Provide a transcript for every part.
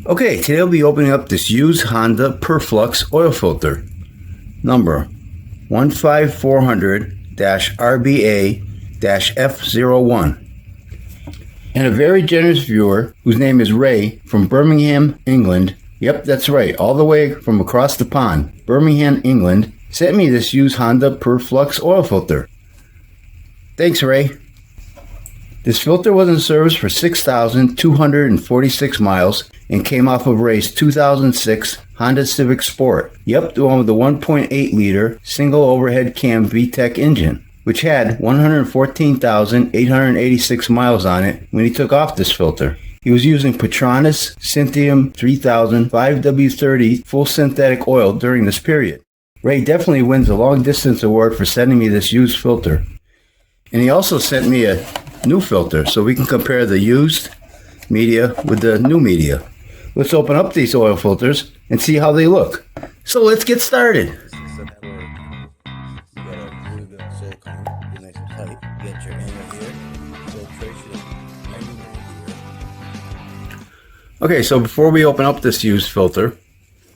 Okay, today I'll be opening up this used Honda Purflux oil filter, number 15400-RBA-F01. And a very generous viewer, whose name is Ray, from Birmingham, England, yep, that's right, all the way from across the pond, Birmingham, England, sent me this used Honda Purflux oil filter. Thanks, Ray. This filter was in service for 6,246 miles and came off of Ray's 2006 Honda Civic Sport. Yep, the one with the 1.8 liter single overhead cam VTEC engine, which had 114,886 miles on it when he took off this filter. He was using Petronas Synthium 3000 5W30 full synthetic oil during this period. Ray definitely wins the long distance award for sending me this used filter. And he also sent me a new filter so we can compare the used media with the new media. Let's open up these oil filters and see how they look. So let's get started. Okay, so before we open up this used filter,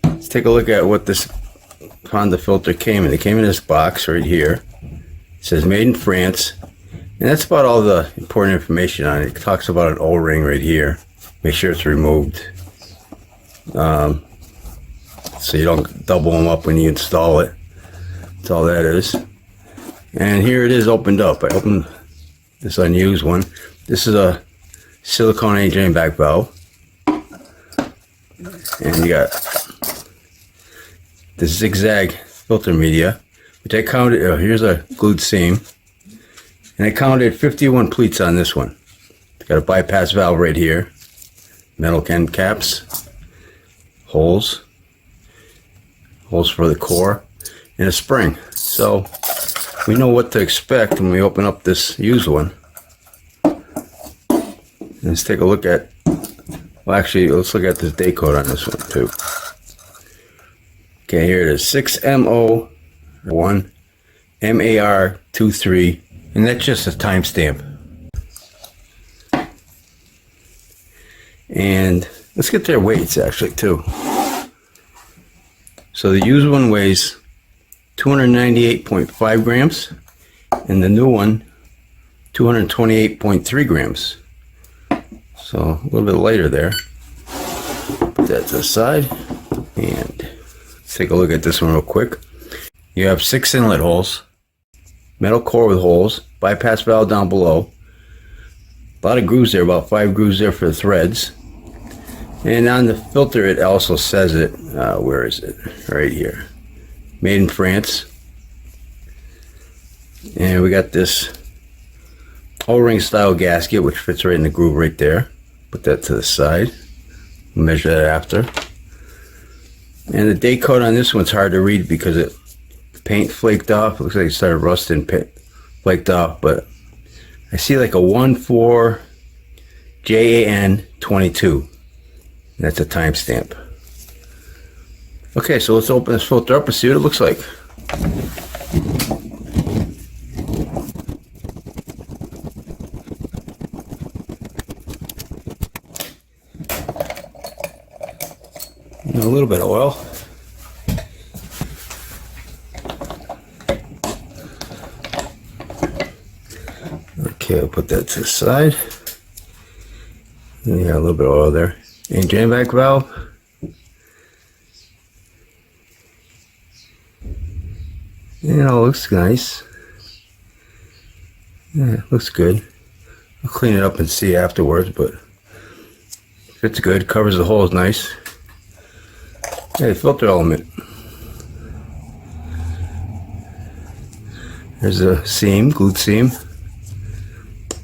let's take a look at what this Honda filter came in. It came in this box right here. It says made in France. And that's about all the important information on it. It talks about an O-ring right here. Make sure it's removed. So you don't double them up when you install it. That's all that is. And here it is opened up. I opened this unused one. This is a silicone drain back valve. And you got this zigzag filter media, which I counted. Oh, here's a glued seam. And I counted 51 pleats on this one. Got a bypass valve right here. Metal end caps. Holes for the core. And a spring. So we know what to expect when we open up this used one. Let's take a look at, well actually let's look at this day code on this one too. Okay, here it is, 6MO1 MAR23. And that's just a timestamp. And let's get their weights actually too. So the used one weighs 298.5 grams and the new one 228.3 grams. So a little bit lighter there. Put that to the side. And let's take a look at this one real quick. You have 6 inlet holes. Metal core with holes, bypass valve down below. A lot of grooves there, about 5 grooves there for the threads. And on the filter it also says it, where is it? Right here. Made in France. And we got this O-ring style gasket which fits right in the groove right there. Put that to the side. We'll measure that after. And the date code on this one's hard to read because the paint flaked off. It looks like it started rusting, flaked off, but I see like a 14JAN22. That's a timestamp. Okay, so let's open this filter up and see what it looks like. A little bit of oil. Okay, I'll put that to the side. Yeah, a little bit of oil there. And drain back valve. Yeah, it all looks nice. Yeah, it looks good. I'll clean it up and see afterwards, but fits good, covers the holes nice. Okay, filter element. There's a seam, glued seam.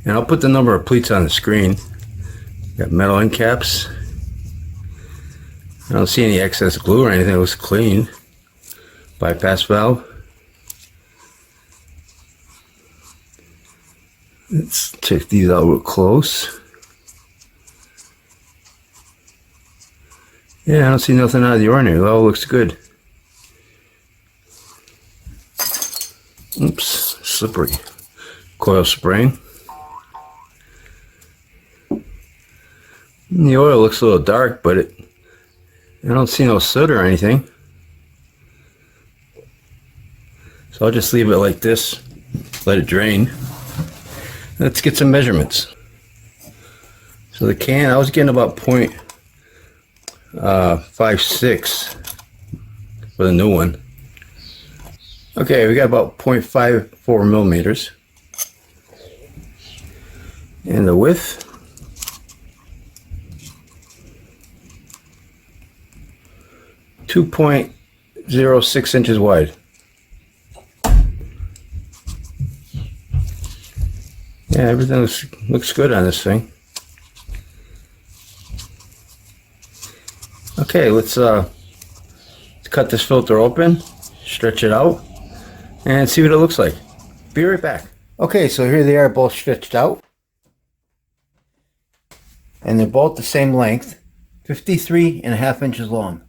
And I'll put the number of pleats on the screen. Got metal end caps. I don't see any excess glue or anything, it looks clean. Bypass valve. Let's check these out real close. Yeah, I don't see nothing out of the ordinary. It all looks good. Oops, slippery. Coil spring. And the oil looks a little dark, but I don't see no soot or anything. So I'll just leave it like this, let it drain. Let's get some measurements. So the can, I was getting about 0.56 for the new one. Okay, we got about 0.54 millimeters. And the width, .06 inches wide. Yeah, everything looks good on this thing. Okay, let's cut this filter open, stretch it out, and see what it looks like. Be right back. Okay, so here they are, both stretched out. And they're both the same length, 53.5 inches long.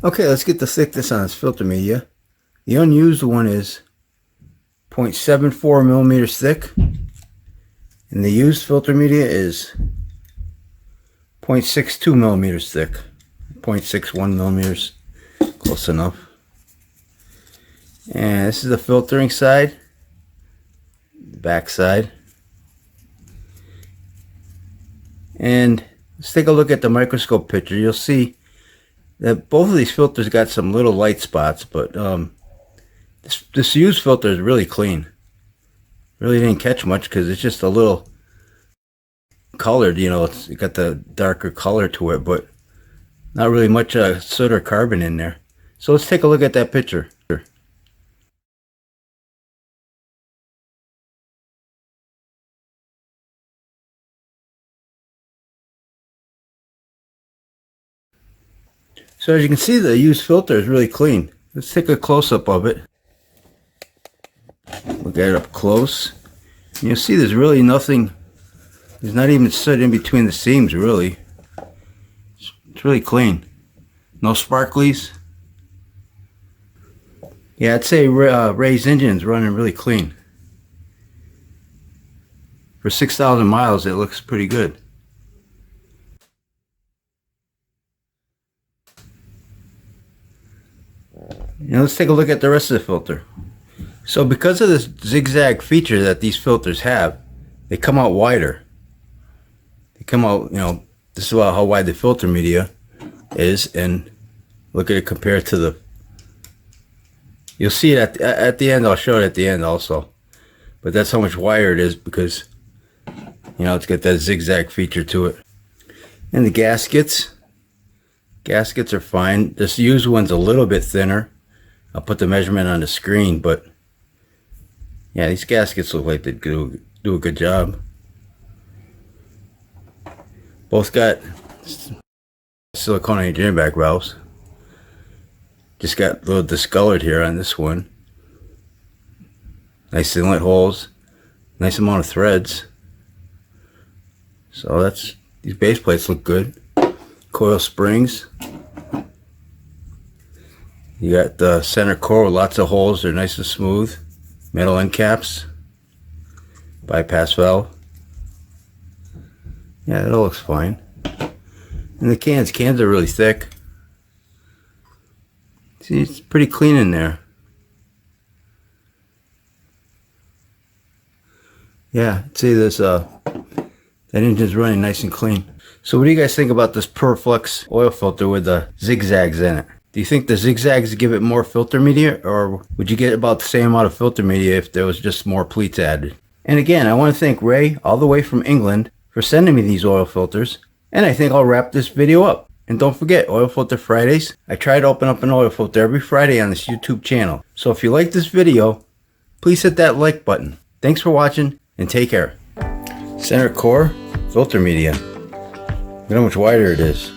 Okay, let's get the thickness on this filter media. The unused one is 0.74 millimeters thick, and the used filter media is 0.62 millimeters thick, 0.61 millimeters, close enough. And this is the filtering side, the back side. And let's take a look at the microscope picture. You'll see that both of these filters got some little light spots, but this used filter is really clean. Really didn't catch much because it's just a little colored, you know, it got the darker color to it, but not really much soot or carbon in there. So let's take a look at that picture. So as you can see, the used filter is really clean. Let's take a close-up of it. Look at it up close. And you'll see there's really nothing, there's not even soot in between the seams, really. It's really clean. No sparklies. Yeah, I'd say Ray's engine's running really clean. For 6,000 miles, it looks pretty good. Now let's take a look at the rest of the filter. So because of this zigzag feature that these filters have, they come out wider. They come out, you know, this is about how wide the filter media is, and look at it compared to the, you'll see it at the end. I'll show it at the end also. But that's how much wider it is because, you know, it's got that zigzag feature to it. And the gaskets are fine. This used one's a little bit thinner. I'll put the measurement on the screen, but yeah, these gaskets look like they do a good job. Both got silicone engineering back valves. Just got a little discolored here on this one. Nice inlet holes, nice amount of threads. So that's, these base plates look good. Coil springs. You got the center core with lots of holes. They're nice and smooth. Metal end caps. Bypass valve. Yeah, it all looks fine. And the cans are really thick. See, it's pretty clean in there. Yeah, see this that engine's running nice and clean. So what do you guys think about this Purflux oil filter with the zigzags in it? Do you think the zigzags give it more filter media, or would you get about the same amount of filter media if there was just more pleats added? And again, I want to thank Ray, all the way from England, for sending me these oil filters. And I think I'll wrap this video up. And don't forget, Oil Filter Fridays. I try to open up an oil filter every Friday on this YouTube channel. So if you like this video, please hit that like button. Thanks for watching, and take care. Center core, filter media. Look how much wider it is.